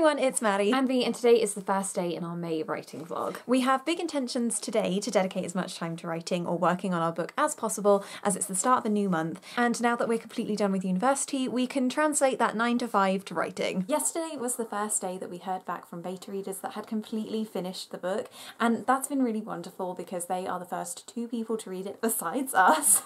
everyone, it's Maddie. And V, and today is the first day in our May writing vlog. We have big intentions today to dedicate as much time to writing or working on our book as possible, as it's the start of a new month, and now that we're completely done with university, we can translate that 9 to 5 to writing. Yesterday was the first day that we heard back from beta readers that had completely finished the book, and that's been really wonderful because they are the first 2 people to read it besides us.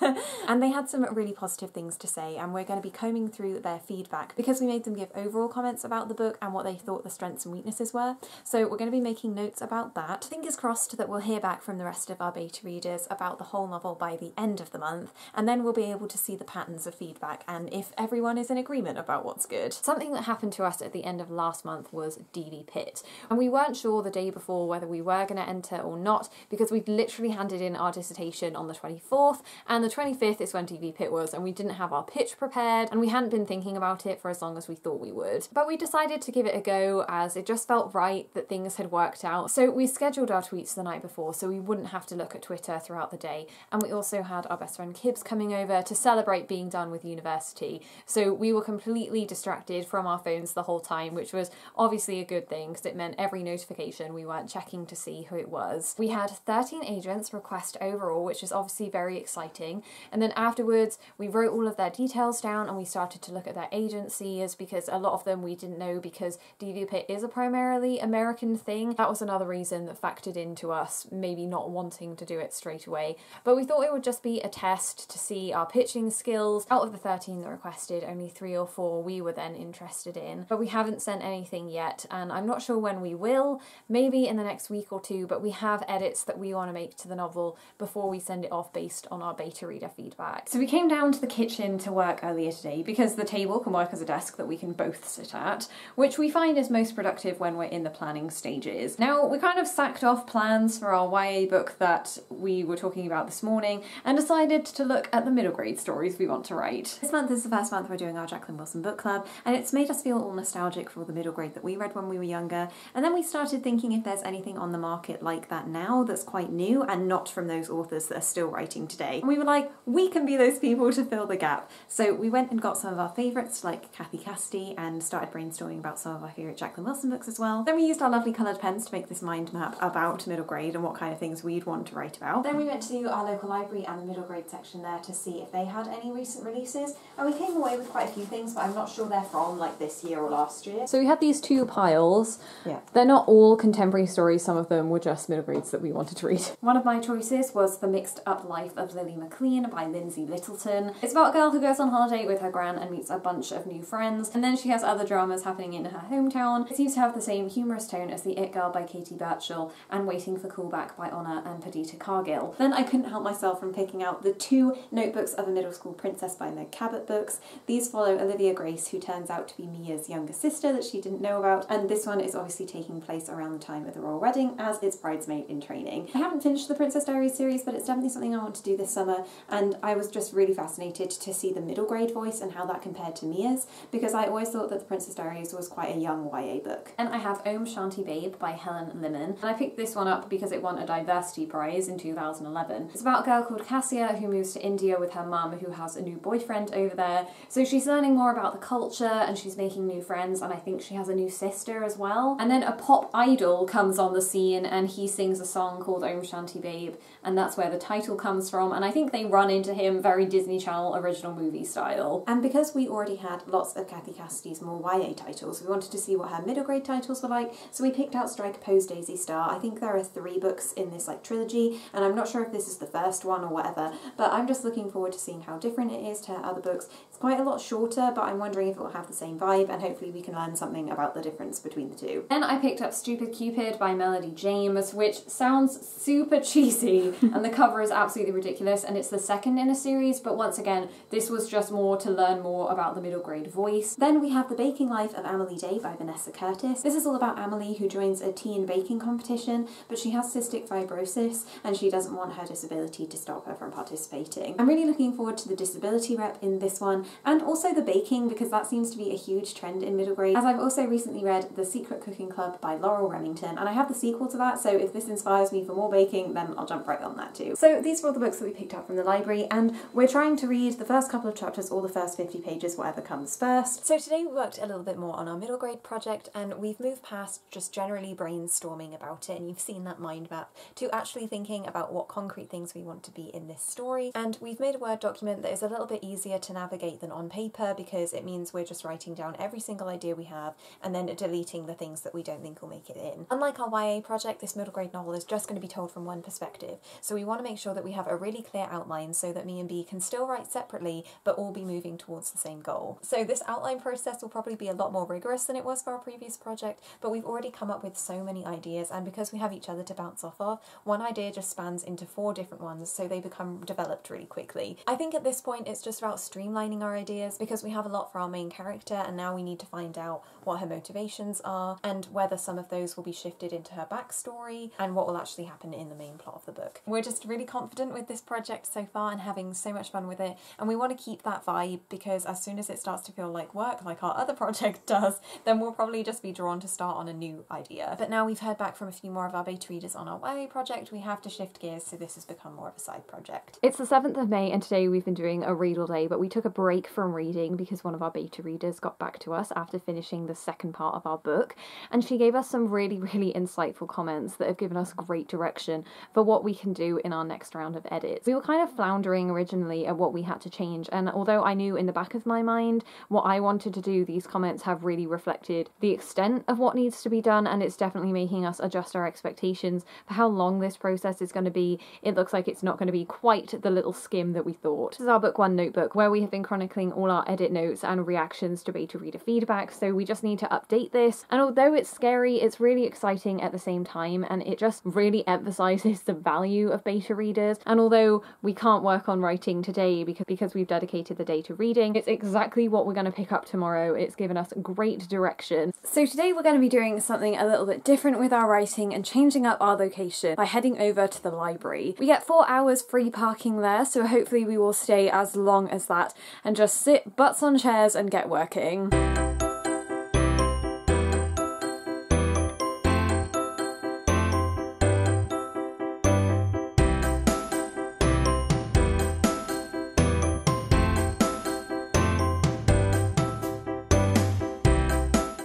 And they had some really positive things to say, and we're going to be combing through their feedback because we made them give overall comments about the book and what they thought the strengths and weaknesses were. So we're going to be making notes about that. Fingers crossed that we'll hear back from the rest of our beta readers about the whole novel by the end of the month, and then we'll be able to see the patterns of feedback and if everyone is in agreement about what's good. Something that happened to us at the end of last month was DV Pit, and we weren't sure the day before whether we were going to enter or not because we'd literally handed in our dissertation on the 24th, and the 25th is when DV Pit was, and we didn't have our pitch prepared and we hadn't been thinking about it for as long as we thought we would. But we decided to give it a go as it just felt right that things had worked out. So we scheduled our tweets the night before so we wouldn't have to look at Twitter throughout the day, and we also had our best friend Kibbs coming over to celebrate being done with university. So we were completely distracted from our phones the whole time, which was obviously a good thing because it meant every notification we weren't checking to see who it was. We had 13 agents request overall, which is obviously very exciting, and then afterwards we wrote all of their details down and we started to look at their agencies because a lot of them we didn't know because DV Pit is a primarily American thing. That was another reason that factored into us maybe not wanting to do it straight away, but we thought it would just be a test to see our pitching skills. Out of the 13 that requested, only 3 or 4 we were then interested in, but we haven't sent anything yet, and I'm not sure when we will, maybe in the next week or 2, but we have edits that we want to make to the novel before we send it off based on our beta reader feedback. So we came down to the kitchen to work earlier today because the table can work as a desk that we can both sit at, which we find is most productive when we're in the planning stages. Now, we kind of sacked off plans for our YA book that we were talking about this morning and decided to look at the middle grade stories we want to write. This month is the first month we're doing our Jacqueline Wilson book club, and it's made us feel all nostalgic for all the middle grade that we read when we were younger, and then we started thinking if there's anything on the market like that now that's quite new and not from those authors that are still writing today. And we were like, we can be those people to fill the gap. So we went and got some of our favourites like Kathy Cassidy and started brainstorming about some of our favourite Jacqueline Wilson books as well. Then we used our lovely coloured pens to make this mind map about middle grade and what kind of things we'd want to write about. Then we went to our local library and the middle grade section there to see if they had any recent releases, and we came away with quite a few things, but I'm not sure they're from like this year or last year. So we had these 2 piles. Yeah. They're not all contemporary stories, some of them were just middle grades that we wanted to read. One of my choices was The Mixed Up Life of Lily McLean by Lindsay Littleton. It's about a girl who goes on holiday with her gran and meets a bunch of new friends, and then she has other dramas happening in her hometown. It seems to have the same humorous tone as The It Girl by Katie Birchall and Waiting for Callback by Honor and Perdita Cargill. Then I couldn't help myself from picking out the 2 Notebooks of a Middle School Princess by Meg Cabot books. These follow Olivia Grace, who turns out to be Mia's younger sister that she didn't know about, and this one is obviously taking place around the time of the royal wedding as its bridesmaid in training. I haven't finished the Princess Diaries series, but it's definitely something I want to do this summer, and I was just really fascinated to see the middle grade voice and how that compared to Mia's, because I always thought that the Princess Diaries was quite a young YA book. And I have Om Shanti Babe by Helen Limon, and I picked this one up because it won a diversity prize in 2011. It's about a girl called Cassia who moves to India with her mum who has a new boyfriend over there, so she's learning more about the culture and she's making new friends, and I think she has a new sister as well. And then a pop idol comes on the scene and he sings a song called Om Shanti Babe, and that's where the title comes from, and I think they run into him very Disney Channel original movie style. And because we already had lots of Kathy Cassidy's more YA titles, we wanted to see what her middle grade titles were like, so we picked out Strike a Pose Daisy Star. I think there are 3 books in this like trilogy, and I'm not sure if this is the first one or whatever, but I'm just looking forward to seeing how different it is to her other books. It's quite a lot shorter, but I'm wondering if it will have the same vibe, and hopefully we can learn something about the difference between the 2. Then I picked up Stupid Cupid by Melody James, which sounds super cheesy and the cover is absolutely ridiculous, and it's the second in a series, but once again this was just more to learn more about the middle grade voice. Then we have The Baking Life of Amelie Day by Vanessa Curtis. This is all about Amelie who joins a teen baking competition, but she has cystic fibrosis and she doesn't want her disability to stop her from participating. I'm really looking forward to the disability rep in this one, and also the baking, because that seems to be a huge trend in middle grade, as I've also recently read The Secret Cooking Club by Laurel Remington, and I have the sequel to that, so if this inspires me for more baking, then I'll jump right on that too. So these were all the books that we picked up from the library, and we're trying to read the first couple of chapters or the first 50 pages, whatever comes first. So today we worked a little bit more on our middle grade project, and we've moved past just generally brainstorming about it, and you've seen that mind map, to actually thinking about what concrete things we want to be in this story. And we've made a Word document that is a little bit easier to navigate than on paper, because it means we're just writing down every single idea we have and then deleting the things that we don't think will make it in. Unlike our YA project, this middle grade novel is just going to be told from one perspective, so we want to make sure that we have a really clear outline so that me and B can still write separately but all be moving towards the same goal. So this outline process will probably be a lot more rigorous than it was for our previous project, but we've already come up with so many ideas, and because we have each other to bounce off of, one idea just spans into 4 different ones, so they become developed really quickly. I think at this point it's just about streamlining our ideas, because we have a lot for our main character and now we need to find out what her motivations are and whether some of those will be shifted into her backstory and what will actually happen in the main plot of the book. We're just really confident with this project so far and having so much fun with it, and we want to keep that vibe, because as soon as it starts to feel like work, like our other project does, then we'll probably just be drawn to start on a new idea. But now we've heard back from a few more of our beta readers on our YA project, we have to shift gears, so this has become more of a side project. It's the 7th of May and today we've been doing a read all day, but we took a break from reading because one of our beta readers got back to us after finishing the second part of our book, and she gave us some really insightful comments that have given us great direction for what we can do in our next round of edits. We were kind of floundering originally at what we had to change, and although I knew in the back of my mind what I wanted to do, these comments have really reflected the extent of what needs to be done, and it's definitely making us adjust our expectations for how long this process is going to be. It looks like it's not going to be quite the little skim that we thought. This is our book 1 notebook where we have been chronicling all our edit notes and reactions to beta reader feedback, so we just need to update this, and although it's scary, it's really exciting at the same time, and it just really emphasises the value of beta readers. And although we can't work on writing today because we've dedicated the day to reading, it's exactly what we're going to pick up tomorrow. It's given us great direction. So today we're going to be doing something a little bit different with our writing and changing up our location by heading over to the library. We get 4 hours free parking there, so hopefully we will stay as long as that and just sit butts on chairs and get working.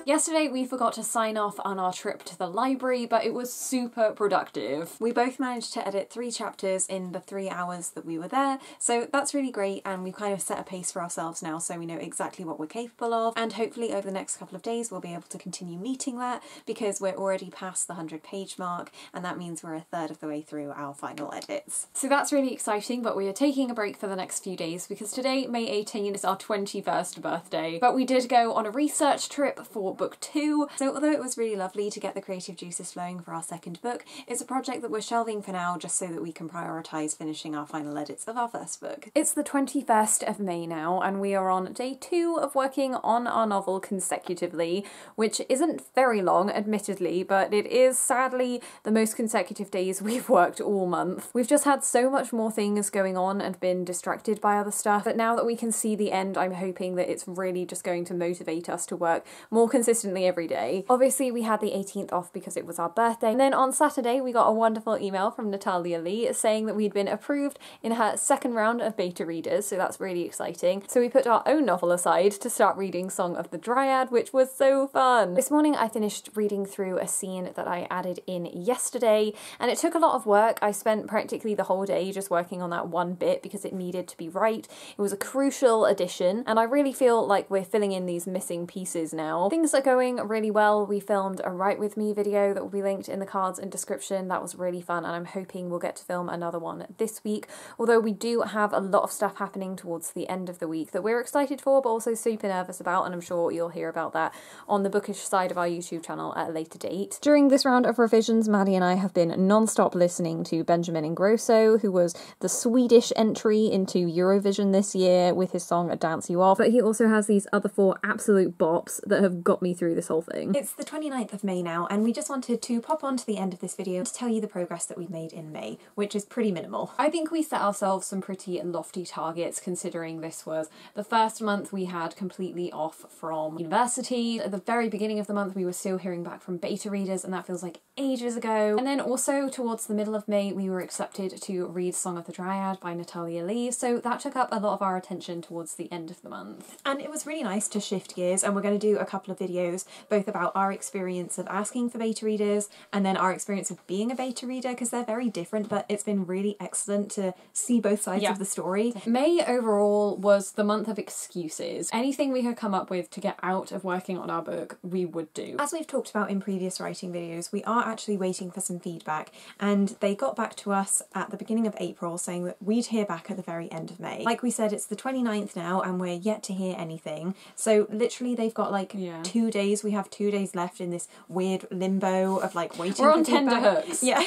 Yesterday we forgot to sign off on our trip to the library, but it was super productive. We both managed to edit 3 chapters in the 3 hours that we were there, so that's really great, and we've kind of set a pace for ourselves now so we know exactly what we're capable of, and hopefully over the next couple of days we'll be able to continue meeting that, because we're already past the 100-page mark, and that means we're a third of the way through our final edits. So that's really exciting, but we are taking a break for the next few days because today, May 18, is our 21st birthday. But we did go on a research trip for book 2, so although it was really lovely to get the creative juices flowing for our second book, it's a project that we're shelving for now just so that we can prioritise finishing our final edits of our first book. It's the 21st of May now, and we are on day 2 of working on our novel consecutively, which isn't very long, admittedly, but it is sadly the most consecutive days we've worked all month. We've just had so much more things going on and been distracted by other stuff, but now that we can see the end, I'm hoping that it's really just going to motivate us to work more consistently every day. Obviously we had the 18th off because it was our birthday, and then on Saturday we got a wonderful email from Natalia Lee saying that we'd been approved in her second round of beta readers, so that's really exciting. So we put our own novel aside to start reading Song of the Dryad, which was so fun. This morning I finished reading through a scene that I added in yesterday, and it took a lot of work. I spent practically the whole day just working on that one bit because it needed to be right. It was a crucial addition, and I really feel like we're filling in these missing pieces now. Things are going really well. We filmed a Write With Me video that will be linked in the cards and description. That was really fun, and I'm hoping we'll get to film another one this week, although we do have a lot of stuff happening towards the end of the week that we're excited for but also super nervous about, and I'm sure you'll hear about that on the bookish side of our YouTube channel at a later date. During this round of revisions, Maddie and I have been non-stop listening to Benjamin Ingrosso, who was the Swedish entry into Eurovision this year with his song Dance You Off, but he also has these other 4 absolute bops that have got me through this whole thing. It's the 29th of May now, and we just wanted to pop on to the end of this video to tell you the progress that we've made in May, which is pretty minimal. I think we set ourselves some pretty lofty targets considering this was the first month we had completely off from university. At the very beginning of the month we were still hearing back from beta readers, and that feels like ages ago. And then also towards the middle of May we were accepted to read Song of the Dryad by Natalia Lee, so that took up a lot of our attention towards the end of the month. And it was really nice to shift gears, and we're going to do a couple of videos videos, both about our experience of asking for beta readers and then our experience of being a beta reader, because they're very different, but it's been really excellent to see both sides of the story. May overall was the month of excuses. Anything we could come up with to get out of working on our book, we would do. As we've talked about in previous writing videos, we are actually waiting for some feedback, and they got back to us at the beginning of April saying that we'd hear back at the very end of May. Like we said, it's the 29th now and we're yet to hear anything. So literally they've got like 2 days. We have 2 days left in this weird limbo of like waiting. We're on tenterhooks. Yeah,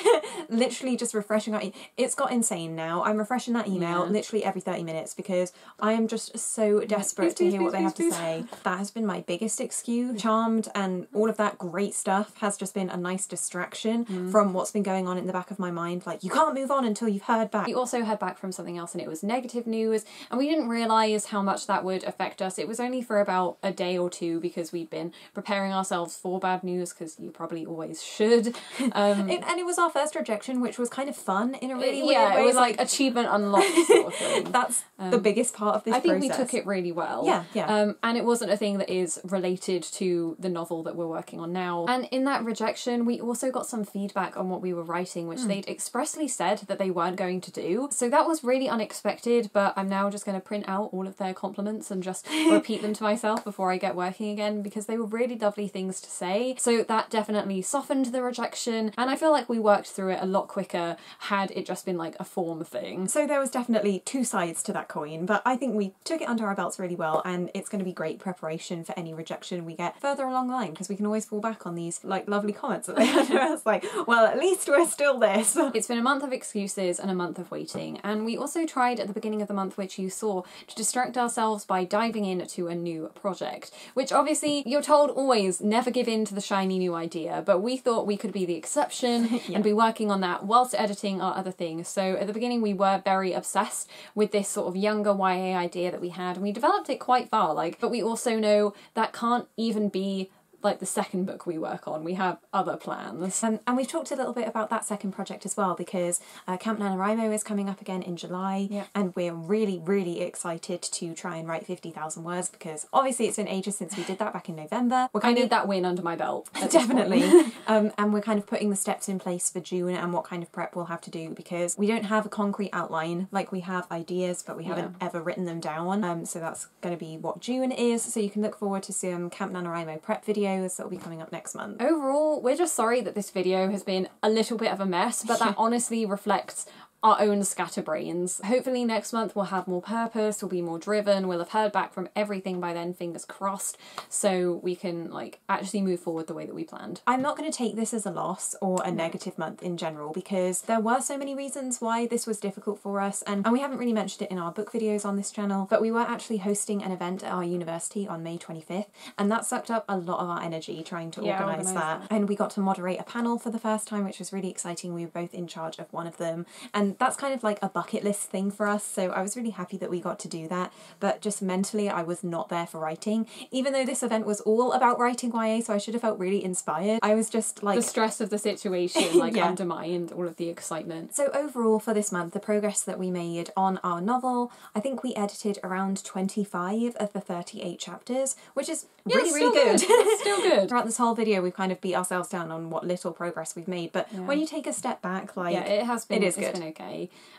literally just refreshing it's got insane now. I'm refreshing that email literally every 30 minutes because I am just so desperate to hear what they have to say. That has been my biggest excuse. Charmed and all of that great stuff has just been a nice distraction from what's been going on in the back of my mind. Like, you can't move on until you've heard back. We also heard back from something else and it was negative news, and we didn't realise how much that would affect us. It was only for about a day or two because we'd been preparing ourselves for bad news, because you probably always should. And it was our first rejection, which was kind of fun in a really weird way. Yeah, it was like achievement unlocked sort of thing. That's the biggest part of this process. I think we took it really well. Yeah. And it wasn't a thing that is related to the novel that we're working on now. And in that rejection, we also got some feedback on what we were writing, which they'd expressly said that they weren't going to do. So that was really unexpected, but I'm now just going to print out all of their compliments and just repeat them to myself before I get working again, because they were really lovely things to say. So that definitely softened the rejection, and I feel like we worked through it a lot quicker had it just been like a form thing. So there was definitely two sides to that coin, but I think we took it under our belts really well, and it's going to be great preparation for any rejection we get further along the line, because we can always fall back on these like lovely comments that they had to us, like, well, at least we're still this. It's been a month of excuses and a month of waiting, and we also tried at the beginning of the month, which you saw, to distract ourselves by diving into a new project, which obviously you're told always never give in to the shiny new idea, but we thought we could be the exception and be working on that whilst editing our other things. So at the beginning we were very obsessed with this sort of younger YA idea that we had, and we developed it quite far, but we also know that can't even be like the second book we work on. We have other plans. And we've talked a little bit about that second project as well, because Camp NaNoWriMo is coming up again in July, and we're really, really excited to try and write 50,000 words, because obviously it's been ages since we did that back in November. I need that win under my belt. Definitely. And we're kind of putting the steps in place for June and what kind of prep we'll have to do, because we don't have a concrete outline. Like, we have ideas, but we haven't ever written them down. So that's going to be what June is. So you can look forward to some Camp NaNoWriMo prep videos that will be coming up next month. Overall, we're just sorry that this video has been a little bit of a mess, but that honestly reflects our own scatterbrains. Hopefully next month we'll have more purpose, we'll be more driven, we'll have heard back from everything by then, fingers crossed, so we can actually move forward the way that we planned. I'm not going to take this as a loss or a negative month in general, because there were so many reasons why this was difficult for us, and we haven't really mentioned it in our book videos on this channel, but we were actually hosting an event at our university on May 25th, and that sucked up a lot of our energy trying to organise that. And we got to moderate a panel for the first time, which was really exciting. We were both in charge of one of them, and that's kind of like a bucket list thing for us, so I was really happy that we got to do that, but just mentally I was not there for writing. Even though this event was all about writing YA, so I should have felt really inspired, I was just like... the stress of the situation undermined all of the excitement. So overall for this month, the progress that we made on our novel, I think we edited around 25 of the 38 chapters, which is really good. It's still good. Throughout this whole video we've kind of beat ourselves down on what little progress we've made, but when you take a step back, it's good. It's been okay.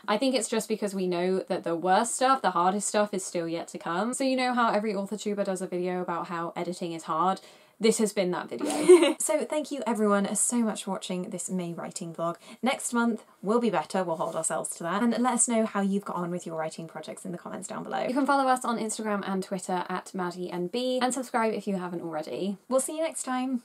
I think it's just because we know that the worst stuff, the hardest stuff, is still yet to come. So you know how every author-tuber does a video about how editing is hard? This has been that video. So thank you everyone so much for watching this May writing vlog. Next month will be better, we'll hold ourselves to that. And let us know how you've got on with your writing projects in the comments down below. You can follow us on Instagram and Twitter at MaddieandB, and subscribe if you haven't already. We'll see you next time.